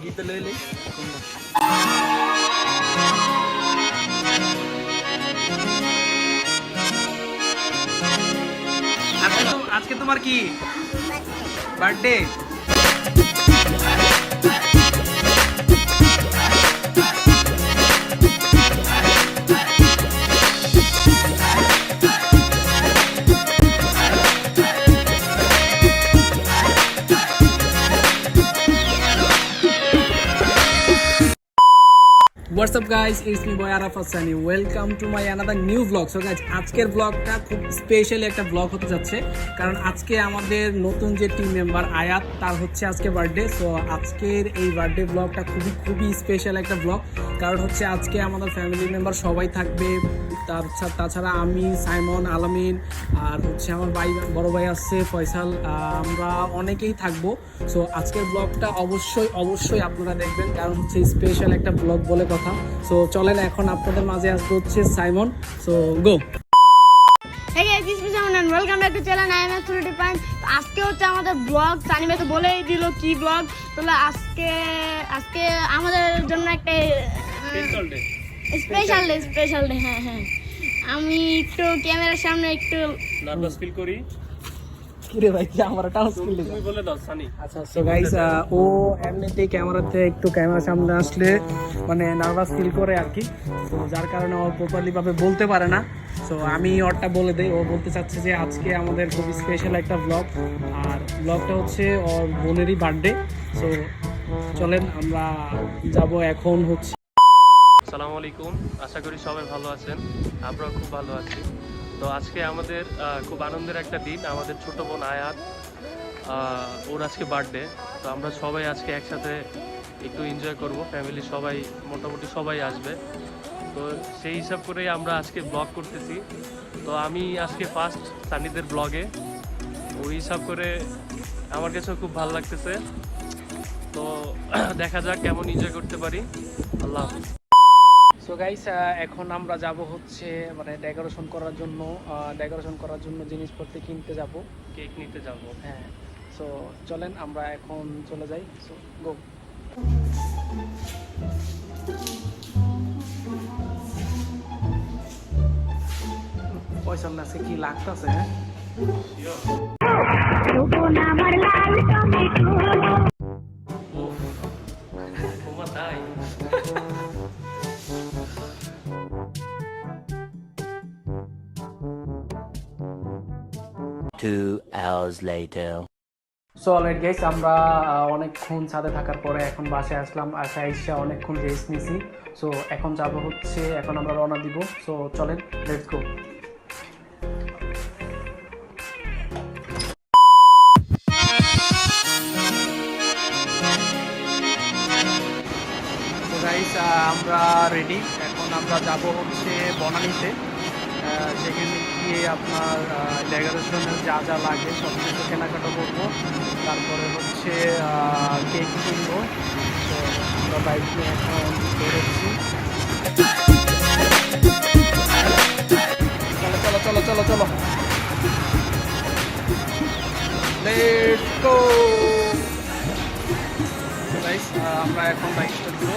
গীতে লইলে আজকে তোমার কি birthday? What's up guys, it's me boy Arafat Sani. Welcome to my another new vlog. So guys, আজকের ব্লগটা খুব স্পেশাল একটা ব্লগ হতে যাচ্ছে, কারণ আজকে আমাদের নতুন যে টিম মেম্বার আয়াত, তার হচ্ছে আজকে বার্থডে। সো আজকের এই বার্থডে ব্লগটা খুবই স্পেশাল একটা ব্লগ, কারণ হচ্ছে আজকে আমাদের ফ্যামিলি মেম্বার সবাই থাকবে। তাছাড়া আমি, সাইমন, আলামিন, আর হচ্ছে আমার বড় ভাই আসছে ফয়সাল, আমরা অনেকেই থাকবো। সো আজকের ব্লগটা অবশ্যই আপনারা দেখবেন, কারণ হচ্ছে স্পেশাল একটা ব্লগ বলে কথা। সো চলেন এখন আপনাদের মাঝে আসবে হচ্ছে Simon. So go. Hey guys, this is Simon and welcome back to channel I am Authority Point. আজকে হচ্ছে আমাদের ব্লগ, সানি ভাই তো বলেই দিল কি ব্লগ। তাহলে আজকে আমাদের জন্য একটা স্পেশাল ডে। হ্যাঁ, আমি একটু ক্যামেরার সামনে একটু নার্ভাস ফিল করি। কিরে ভাই, কি আমার টাউস ফিল? তুমি বলে দাও সানি। আচ্ছা, সো গাইস, ও এমনিতেই ক্যামেরার সামনে আসলে মানে নার্ভাস ফিল করে আর কি। তো যার কারণে ও প্রপারলি ভাবে বলতে পারে না। সো আমি ওরটা বলে দেই। ও বলতে চাচ্ছে যে আজকে আমাদের খুব স্পেশাল একটা ব্লগ, আর ব্লগটা হচ্ছে ওর বোনেরই বার্থডে। সো চলেন আমরা যাব এখন হচ্ছে। আসসালামু আলাইকুম, আশা করি সবাই ভালো আছেন, আমরাও খুব ভালো আছি। তো আজকে আমাদের খুব আনন্দের একটা দিন। আমাদের ছোট বোন আয়াত, ওর আজকে বার্থডে। তো আমরা সবাই আজকে একসাথে একটু এনজয় করব, ফ্যামিলি সবাই মোটামুটি সবাই আসবে। তো সেই হিসাব করেই আমরা আজকে ব্লগ করতেছি। তো আমি আজকে ফার্স্ট সানিদের ব্লগে, ওই হিসাব করে আমার কাছেও খুব ভালো লাগতেছে। তো দেখা যাক কেমন এনজয় করতে পারি। আল্লাহ হাফেজ। সো গাইস, এখন আমরা যাব হচ্ছে মানে ডেকোরেশন করার জন্য জিনিসপত্র কিনতে যাব, কেক নিতে যাব। হ্যাঁ। সো চলেন আমরা এখন চলে যাই। সো গো। পয়সা না সে কি লাগতেছে? হ্যাঁ, তাই 2 hours later. So alright guys, আমরা অনেকক্ষণ ছাদে থাকার পরে এখন বাসায় আসলাম। এসে অনেকক্ষণ রেস্ট নিছি। সো এখন যাব হচ্ছে, এখন আমরা রওনা দিব। সো চলেন, লেটস গো। গাইস, আমরা রেডি। এখন আমরা যাব হচ্ছে বনানীতে। সেখানে গিয়ে আপনার ডেকোরেশনের যা লাগে সব কিছু কেনাকাটা করবো। তারপরে হচ্ছে কেক কিনবো। তো আমরা বাইক নিয়ে এখন বেরোচ্ছি। চলো লেটস গো গাইস। আমরা এখন বাইক স্টার্ট দিব।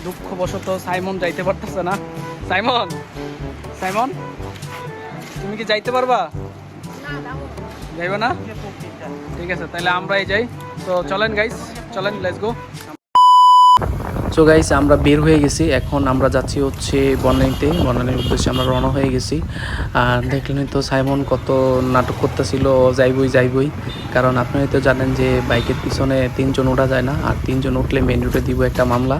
দুঃখবশত সাইমন যাইতে পারতেছে না। সাইমন তুমি কি যাইতে পারবা? যাইবে না? ঠিক আছে, তাহলে আমরাই যাই। তো চলেন guys, let's go. So guys, আমরা বের হয়ে গেছি। এখন আমরা যাচ্ছি হচ্ছে বনানীর উদ্দেশ্যে আমরা রওনা হয়ে গেছি। আর দেখলেন তো সাইমন কত নাটক করতেছিল, যাইবই। কারণ আপনারা তো জানেন যে বাইকের পিছনে 3 জন ওঠা যায় না, আর 3 জন উঠলে মেন রোডে দিব একটা মামলা।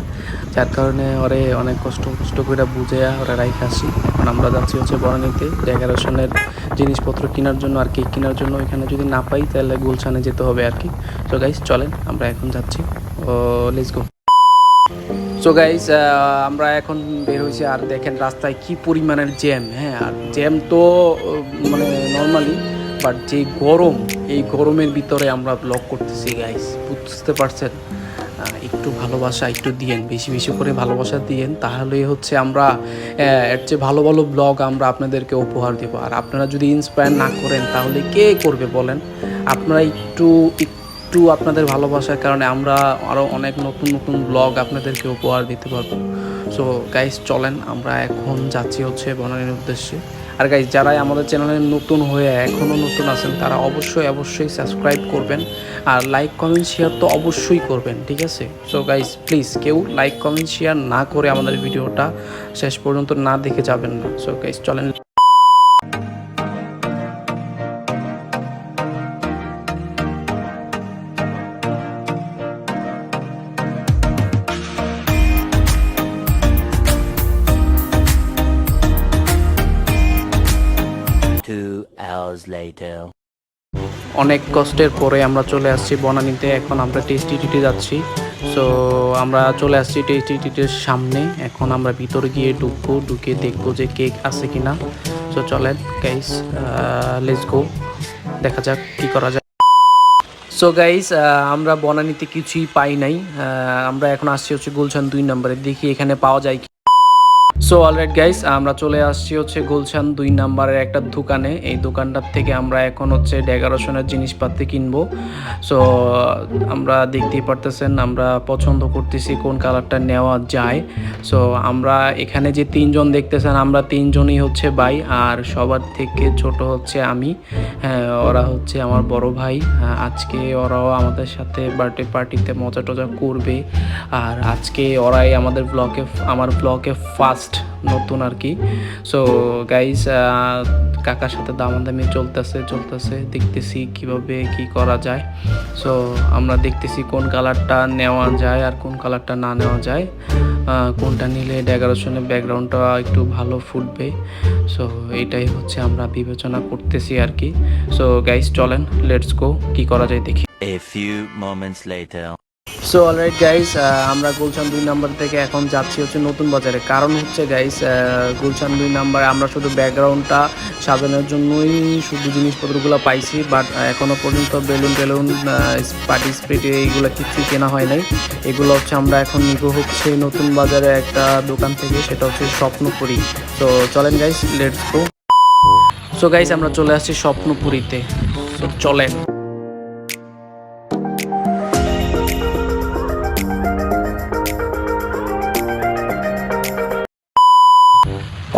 যার কারণে ওরে অনেক কষ্ট করে বুঝে ওরা রাইখে আসি। এখন আমরা যাচ্ছি হচ্ছে বনানীতে ডেকোরেশনের জিনিসপত্র কেনার জন্য আর কেক কেনার জন্য। এখানে যদি না পাই তাহলে গুলশানে যেতে হবে আর কি। তো গাইস চলেন, আমরা এখন যাচ্ছি। Let's go. সো গাইস, আমরা এখন বের হয়েছি। আর দেখেন রাস্তায় কি পরিমাণের জ্যাম। হ্যাঁ, আর জ্যাম তো মানে নর্মালি, বাট যে গরম এই গরমের ভিতরে আমরা ব্লগ করতেছি গাইস, বুঝতে পারছেন? একটু ভালোবাসা একটু দিয়েন, বেশি বেশি করে ভালোবাসা দিয়েন, তাহলেই হচ্ছে আমরা এর চেয়ে ভালো ভালো ব্লগ আমরা আপনাদেরকে উপহার দেবো। আর আপনারা যদি ইন্সপায়ার না করেন তাহলে কে করবে বলেন? আপনারা একটু একটু আপনাদের ভালোবাসার কারণে আমরা আরও অনেক নতুন নতুন ব্লগ আপনাদেরকে উপহার দিতে পারবো। সো গাইস চলেন, আমরা এখন যাচ্ছি হচ্ছে বনানীর উদ্দেশ্যে। আর গাইস যারাই আমাদের চ্যানেলে নতুন হয়ে এখনও নতুন আছেন তারা অবশ্যই সাবস্ক্রাইব করবেন, আর লাইক কমেন্ট শেয়ার তো অবশ্যই করবেন, ঠিক আছে? সো গাইস প্লিজ কেউ লাইক কমেন্ট শেয়ার না করে আমাদের ভিডিওটা শেষ পর্যন্ত না দেখে যাবেন না। সো গাইস চলেন। Two hours later. অনেক কষ্টের পরে আমরা চলে আসছি বনানীতে। এখন আমরা টেস্টি টিতে যাচ্ছি। সো আমরা চলে আসছি টেস্টি টিটের সামনে। এখন আমরা ভিতরে গিয়ে ঢুকে দেখবো যে কেক আছে কিনা। সো চলেন গাইস, লেটস গো, দেখা যাক কি করা যায়। সো গাইস আমরা বনানীতে কিছুই পাই নাই। আমরা এখন আসছি হচ্ছে গুলশান 2 নম্বরে, দেখি এখানে পাওয়া যায় কি। সো অলরাইট গাইস, আমরা চলে আসছি হচ্ছে গুলশান 2 নাম্বারের একটা দোকানে। এই দোকানটার থেকে আমরা এখন হচ্ছে ডেকোরেশনের জিনিসপাতি কিনবো। সো আমরা দেখতেই পারতেছেন, আমরা পছন্দ করতেছি কোন কালারটা নেওয়া যায়। সো আমরা এখানে যে 3 জন দেখতেছেন, আমরা 3 জনই হচ্ছে ভাই, আর সবার থেকে ছোট হচ্ছে আমি। হ্যাঁ, ওরা হচ্ছে আমার বড় ভাই। আজকে ওরাও আমাদের সাথে বার্থডে পার্টিতে মজা টজা করবে। আর আজকে ওরাই আমাদের আমার ব্লগে ফার্স্ট নতুন আর কি। সো গাইস কাকার সাথে দামাদামি চলতেছে, দেখতেছি কিভাবে কি করা যায়। সো আমরা দেখতেছি কোন কালারটা নেওয়া যায় আর কোন কালারটা না নেওয়া যায়, কোনটা নিলে ডেকোরেশনের ব্যাকগ্রাউন্ডটা একটু ভালো ফুটবে। সো এটাই হচ্ছে আমরা বিবেচনা করতেছি আর কি। সো গাইস চলেন, লেটস গো, কি করা যায় দেখি। A few moments later. So alright guys, আমরা গুলশান 2 নাম্বার থেকে এখন যাচ্ছি হচ্ছে নতুন বাজারে। কারণ হচ্ছে গাইস, গুলশান 2 নাম্বারে আমরা শুধু ব্যাকগ্রাউন্ডটা সাজানোর জন্যই শুধু জিনিসপত্রগুলো পাইছি, বাট এখনও পর্যন্ত বেলুন পার্টি স্প্রিট এইগুলো কিছুই কেনা হয় নাই। এগুলো হচ্ছে আমরা এখন নিব হচ্ছে নতুন বাজারে একটা দোকান থেকে, সেটা হচ্ছে স্বপ্নপুরী। তো চলেন guys, let's go. So guys আমরা চলে আসছি স্বপ্নপুরীতে। সো চলেন।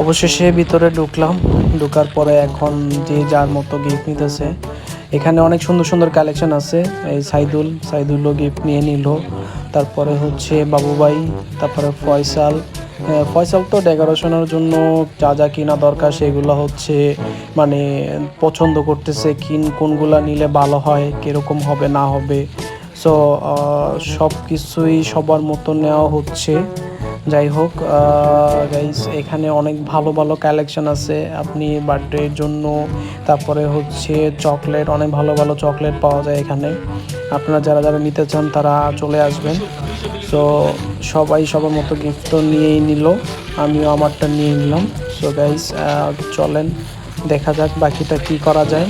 অবশেষে ভিতরে ঢোকার পরে এখন যে যার মতো গিফট নিতেছে। এখানে অনেক সুন্দর সুন্দর কালেকশন আছে। এই সাইদুলও গিফট নিয়ে নিল, তারপরে হচ্ছে বাবুভাই, তারপরে ফয়সাল তো ডেকোরেশনের জন্য যা যা কিনা দরকার সেগুলো হচ্ছে মানে পছন্দ করতেছে, কোনগুলা নিলে ভালো হয়, কীরকম হবে না হবে। সো সব কিছুই সবার মতো নেওয়া হচ্ছে। যাই হোক গাইস, এখানে অনেক ভালো ভালো কালেকশন আছে আপনি বার্থডের জন্য। তারপরে হচ্ছে চকলেট, অনেক ভালো ভালো চকলেট পাওয়া যায় এখানে। আপনারা যারা যারা নিতে চান তারা চলে আসবেন। সো সবাই সবার মতো গিফট তো নিয়েই নিল, আমিও আমারটা নিয়ে নিলাম। সো গাইস চলেন দেখা যাক বাকিটা কি করা যায়।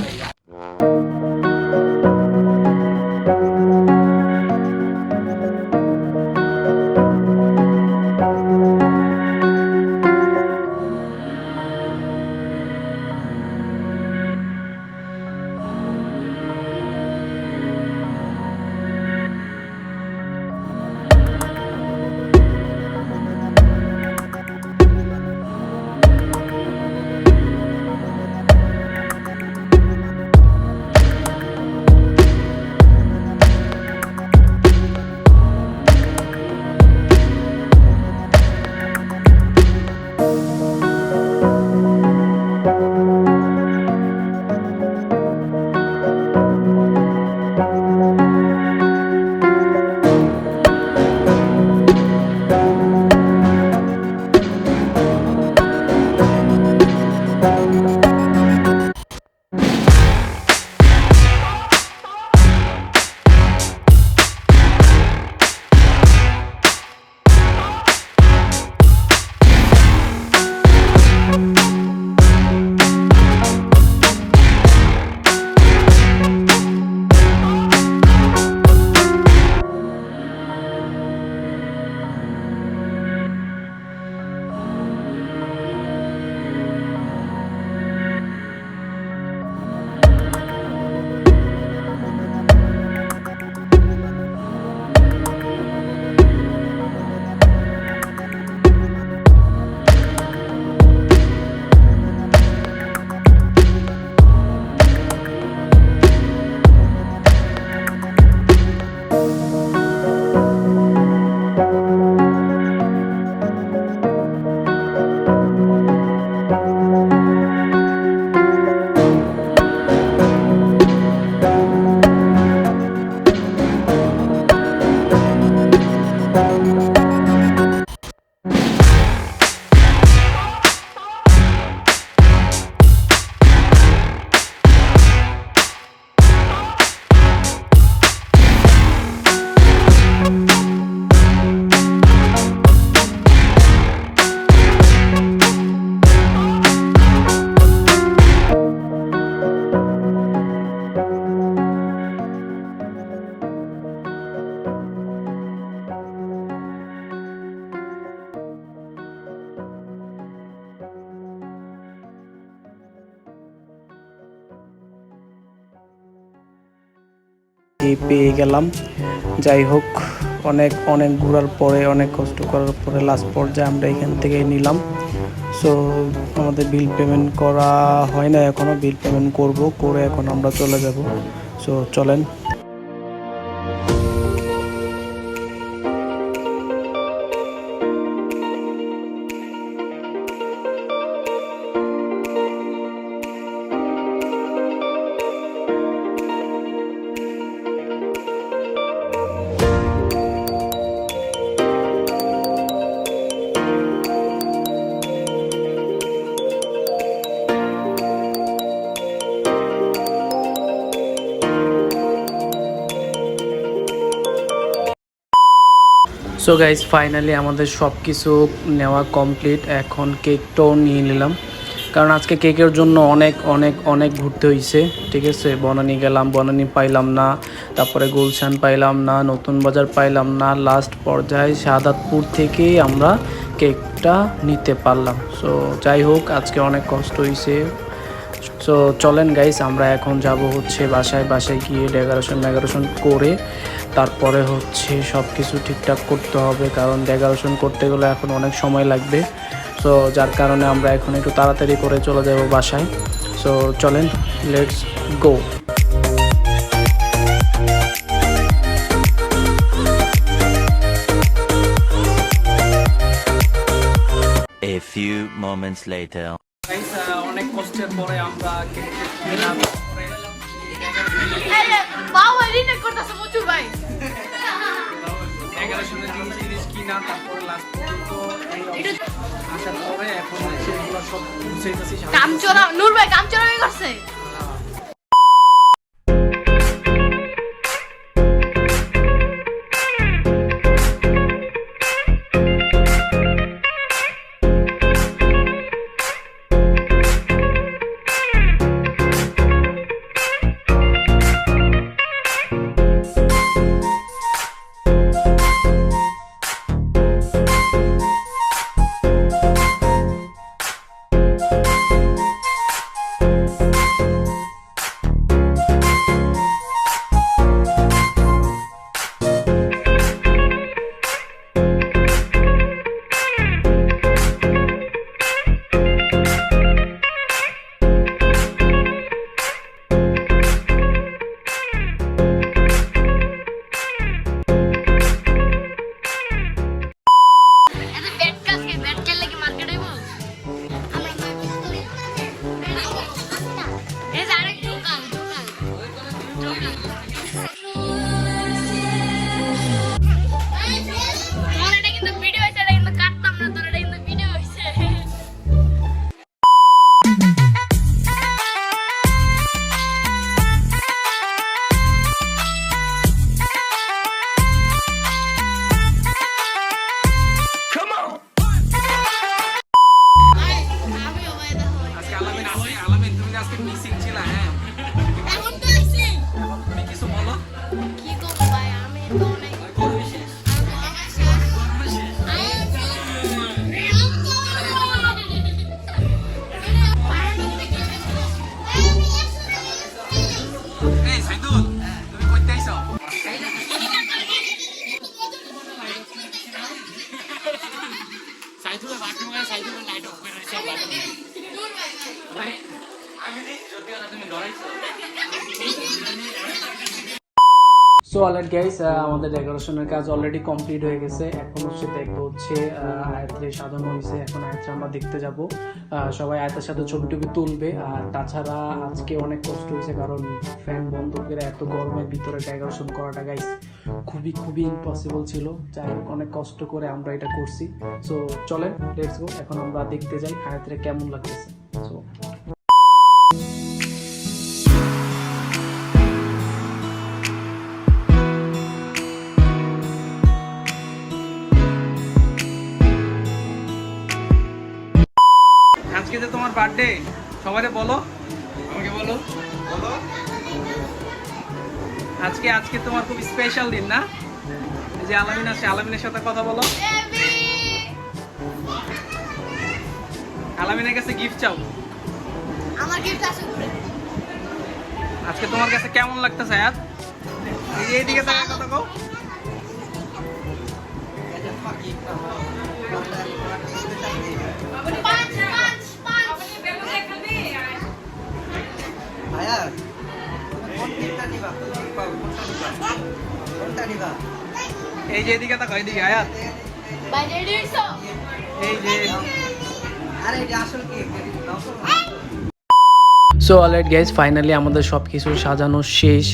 পেয়ে গেলাম। যাই হোক, অনেক অনেক ঘোরার পরে, অনেক কষ্ট করার পরে লাস্ট পর্যায়ে আমরা এখান থেকে নিলাম। সো আমাদের বিল পেমেন্ট করা হয় না এখনও, বিল পেমেন্ট করে এখন আমরা চলে যাব। সো চলেন। সো গাইজ, ফাইনালি আমাদের সব কিছু নেওয়া কমপ্লিট। এখন কেকটাও নিয়ে নিলাম, কারণ আজকে কেকের জন্য অনেক অনেক অনেক ঘুরতে হয়েছে। ঠিক আছে, বনানী গেলাম, বনানী পাইলাম না, তারপরে গুলশান পাইলাম না, নতুন বাজার পাইলাম না, লাস্ট পর্যায়ে শাহাদাতপুর থেকেই আমরা কেকটা নিতে পারলাম। সো যাই হোক, আজকে অনেক কষ্ট হয়েছে। সো চলেন গাইস, আমরা এখন যাব হচ্ছে বাসায় গিয়ে ডেকোরেশন করে তারপরে হচ্ছে সব কিছু ঠিকঠাক করতে হবে, কারণ ডেকোরেশন করতে গেলে এখন অনেক সময় লাগবে। সো যার কারণে আমরা এখন একটু তাড়াতাড়ি করে চলে যাব বাসায়। সো চলেন, let's go. A few moments later. অনেক কষ্টের পরে আমরা বাবা রিটেক করতেছে প্রচুর ভাই। ডেকোরেশনের জিনিস কিনা, তারপরে লাস্ট পর্যন্ত আসার পরে এখন সেগুলো সব গুছাইতেছি। কামচোরা নূর ভাই কামচোরা করছে। সো অলরেডি গাইস, আমাদের ডেকোরেশনের কাজ অলরেডি কমপ্লিট হয়ে গেছে। এখন হচ্ছে দেখবো হচ্ছে আয়াতের সাজানো হয়েছে। এখন আয়াতটা আমরা দেখতে যাব, সবাই আয়াতের সাথে ছবি টবি তুলবে। আর তাছাড়া আজকে অনেক কষ্ট হয়েছে, কারণ ফ্যান বন্ধ করে এত গরমের ভিতরে ডেকোরেশন করাটা গাইস খুবই ইম্পসিবল ছিল। যাই হোক, অনেক কষ্ট করে আমরা এটা করছি। সো চলেন, লেটস গো। এখন আমরা দেখতে যাই আয়াতের কেমন লাগতেছে। সো আজকে যে তোমার বার্থডে, সবাই বলো, আমাকে বলো আজকে তোমার খুব স্পেশাল দিন না? এই যে আলামিন আছে, আলামিনের সাথে কথা বলো। আলামিনের কাছে গিফট চাও। আমার গিফট আছে। আজকে তোমার কাছে কেমন লাগতেছে আয়াত? এইদিকে তাকায় কথা কও। এই যে এদিকে তাকাও, এইদিকে আয়াত, এই যে সো অলরাইট গাইজ, ফাইনালি আমাদের সব কিছু সাজানো শেষ।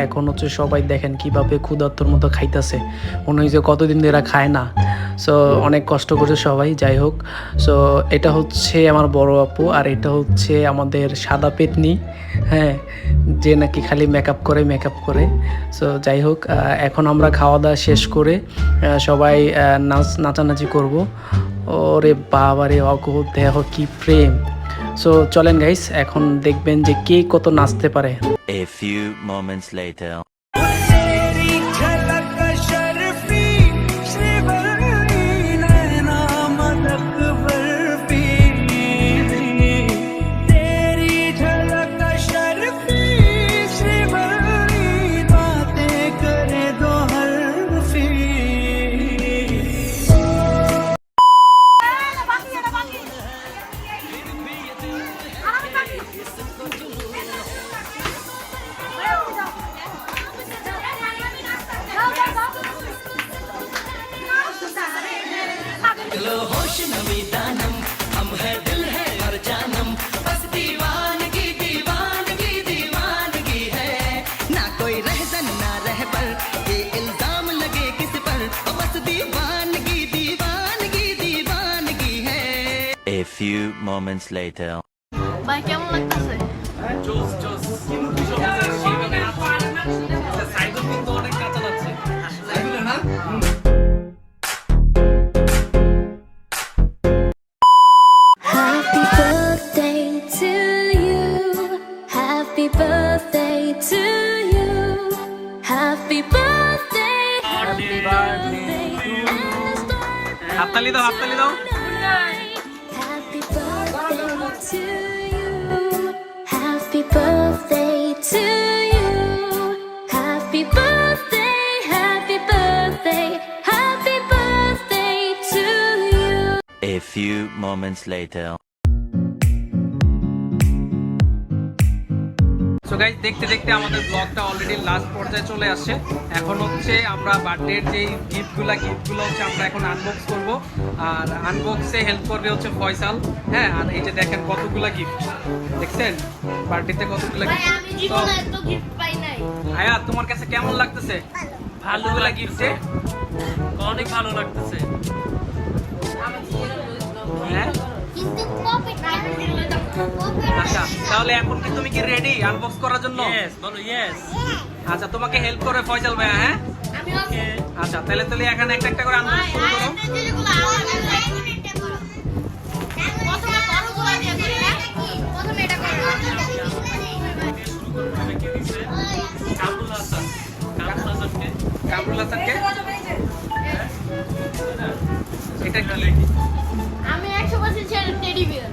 এখন হচ্ছে সবাই দেখেন কিভাবে ক্ষুধার্তর মতো খাইতেছে, মনে হয় যে কতদিন ধরে এরা খায় না। সো অনেক কষ্ট করছে সবাই, যাই হোক। সো এটা হচ্ছে আমার বড় আপু, আর এটা হচ্ছে আমাদের সাদা পেতনি, হ্যাঁ, যে নাকি খালি মেকআপ করে। সো যাই হোক, এখন আমরা খাওয়া দাওয়া শেষ করে সবাই নাচানাচি করব। ওরে বাবা রে, অদ্ভুত, দেখো কি প্রেম। সো চলেন গাইস, এখন দেখবেন যে কে কত নাচতে পারে। A few moments later. A few moments later. ভাই কেমন লাগতেছে? Happy birthday to you. Happy birthday to you. Happy birthday. Happy birthday. হাততালি দাও, হাততালি দাও। Happy birthday to you. Happy birthday to you. Happy birthday. Happy birthday. Happy birthday to you. A few moments later. So guys, দেখতে দেখতে আমাদের ব্লগটা already last পর্যায়ে চলে আসছে। এখন হচ্ছে আমরা বার্থডের যেই গিফটগুলো হচ্ছে আমরা এখন আনবক্স করব, আর আনবক্সে হেল্প করবে হচ্ছে ফয়সাল। হ্যাঁ, আর এই যে দেখেন কতগুলা গিফট দেখছেন, বার্থডেতে কতগুলা ভাই গিফট। আমি জীবনে এত গিফট পাই নাই। আয়া, তোমার কাছে কেমন লাগতেছে ভালোগুলা গিফটে? অনেক ভালো লাগতেছে, হ্যাঁ। কিন্তু কপি আচ্ছা, তাহলে এখন কি তুমি কি রেডি আনবক্স করার জন্য? বলো ইয়েস। আচ্ছা, তোমাকে হেল্প করে ফয়সাল ভাইয়া, হ্যাঁ। আমি ওকে আচ্ছা, তাহলে এখানে একটা একটা করে আনবক্স শুরু করো। যেগুলো প্রথমে বড়গুলো দিয়ে করি না? প্রথমে এটা করব। কামরুল হাসানকে এটা কি? আমি 100% ছেড়ে টেডি বিয়ার।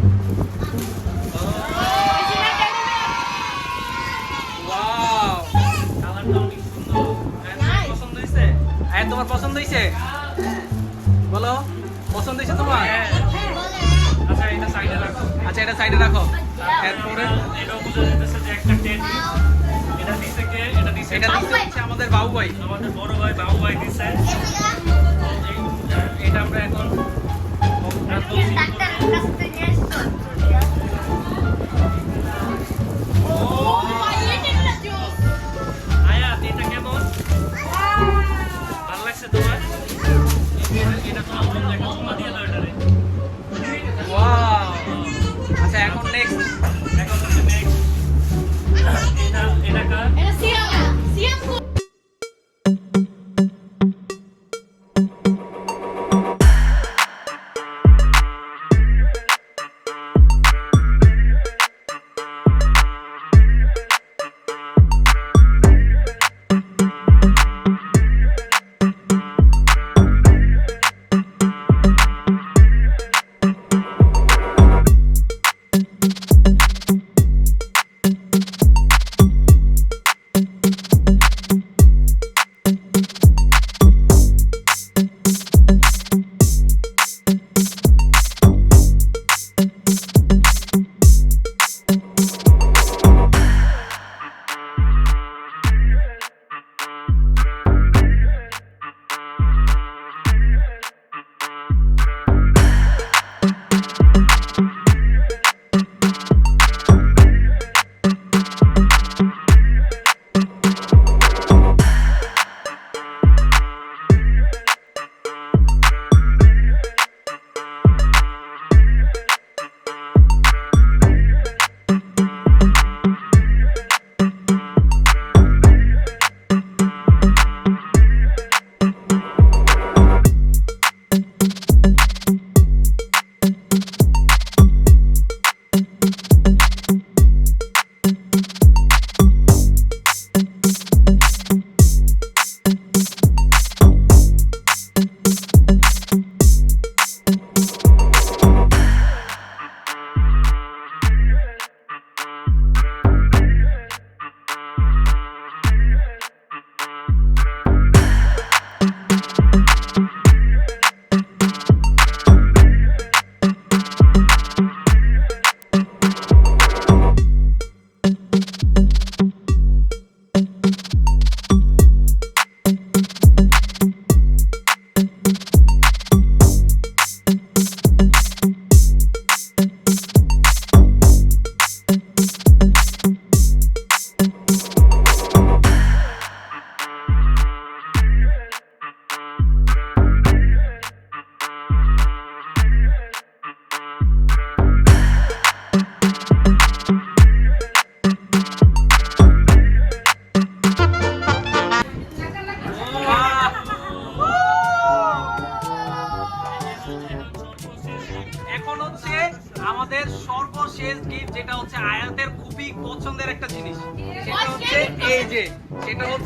ওয়াও, কালারটা অনেক সুন্দর। পছন্দ হইছে? আয়, তোমার পছন্দ হইছে? বলো, পছন্দ হইছে তোমার? আচ্ছা, এটা সাইডে রাখো। আচ্ছা, এটা সাইডে রাখো। এরপরে এটা বুঝা যাচ্ছে যে একটা টেডি। এটা দিছে কে? এটা দিছে এটা দিচ্ছে হচ্ছে আমাদের বাবু ভাই। আমাদের বড় ভাই বাবু ভাই দিছে। এটা আমরা এখন ডাক্তারের কাছ থেকে এসেছি। ও ভাই এটা জোস। আয়া, এটা কেমন? ভালো লাগছে তোমার? এটা তো আমরা একটা চুমা দিয়ে দাও এটারে। ওয়াও। আচ্ছা, এখন নেক্সট। এখন হচ্ছে নেক্সট। এটা কার? এটা সিয়াম। সিয়াম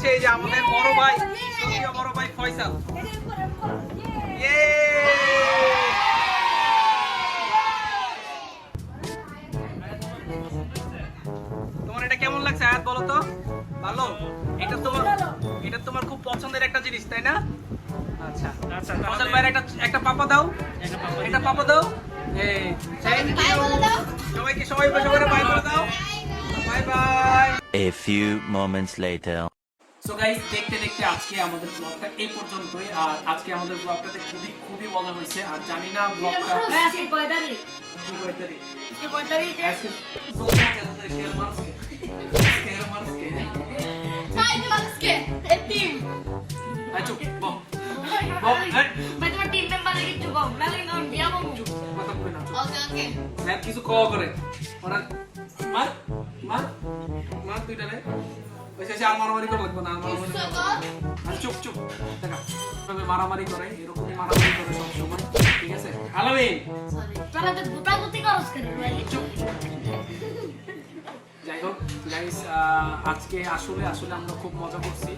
হচ্ছে এই যে আমাদের বড় ভাই, দ্বিতীয় বড় ভাই ফয়সাল। তোমার এটা কেমন লাগছে আয়াত বলো তো? ভালো? এটা তোমার খুব পছন্দের একটা জিনিস তাই না? আচ্ছা আচ্ছা, ফয়সাল ভাইয়ের একটা পাপা দাও, একটা পাপা দাও। এই থ্যাংক ইউ সবাইকে, সবাই বাই বলে দাও, bye bye. A few moments later. So guys, দেখতে দেখতে আজকে আমাদের ব্লগটা এই পর্যন্তই। আর আজকে আমাদের ব্লগটাতে খুবই খুবই মজা হয়েছে। আর জানি না ব্লগটা আজকে কয় তারিখ আজকে সোমবার আছে, শেয়ার মার্চকে আচ্ছা বম বম কথা কই না স্যার কিছু কওয়া করে ওরা মার মার মার দুইটা রে ওই শেষে আর মারামারি করে লাগবে না, আর মারামারি আর চুপ চুপ দেখা তবে মারামারি করে, এরকমই মারামারি করে সব সময়, ঠিক আছে? আলামিন চুপ। যাই হোক গাইস, আজকে আসলে আমরা খুব মজা করছি।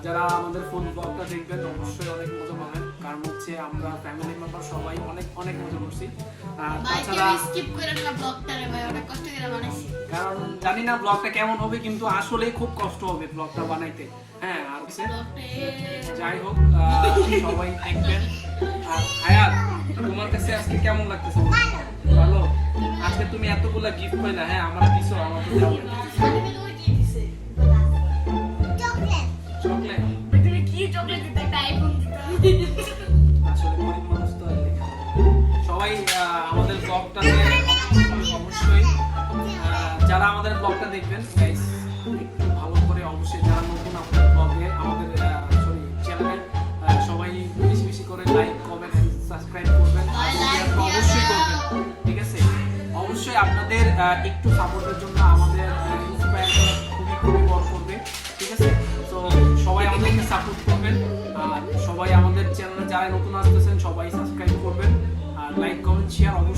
যারা আমাদের ফুল ব্লগটা দেখবেন অবশ্যই অনেক মজা পাবেন, কারণ হচ্ছে আমরা ফ্যামিলি মেম্বার সবাই অনেক অনেক মজা করছি। কারণ জানি না ব্লগটা কেমন হবে, কিন্তু আসলেই খুব কষ্ট হবে ব্লগটা বানাইতে। হ্যাঁ, আর যাই হোক সবাই দেখবেন। আর আয়াত, তোমার কাছে আজকে কেমন লাগতেছে? ভালো? আজকে তুমি এতগুলা গিফট পাইলা, হ্যাঁ আমরা দিছো, আমাকে দাও চকলেট। আসলে গরিব মানুষ তো, সবাই আমাদের ব্লগটাতে অবশ্যই যারা আমাদের ব্লগটা দেখবেন গাইস একটু ভালো করে অবশ্যই, যারা নতুন আমাদের ব্লগে আমাদের চ্যানেলে সবাই বেশি বেশি করে লাইক কমেন্ট সাবস্ক্রাইব করবেন, অবশ্যই করবেন, ঠিক আছে? অবশ্যই আপনাদের একটু সাপোর্টের জন্য আমাদের ইন্সপায়ার খুবই খুবই বড় করবে, ঠিক আছে? তো সবাই আমাদেরকে সাপোর্ট করবেন, আর সবাই আমাদের চ্যানেলে যারা নতুন আসতেছেন সবাই সাবস্ক্রাইব করবেন, আর লাইক কমেন্ট শেয়ার অবশ্যই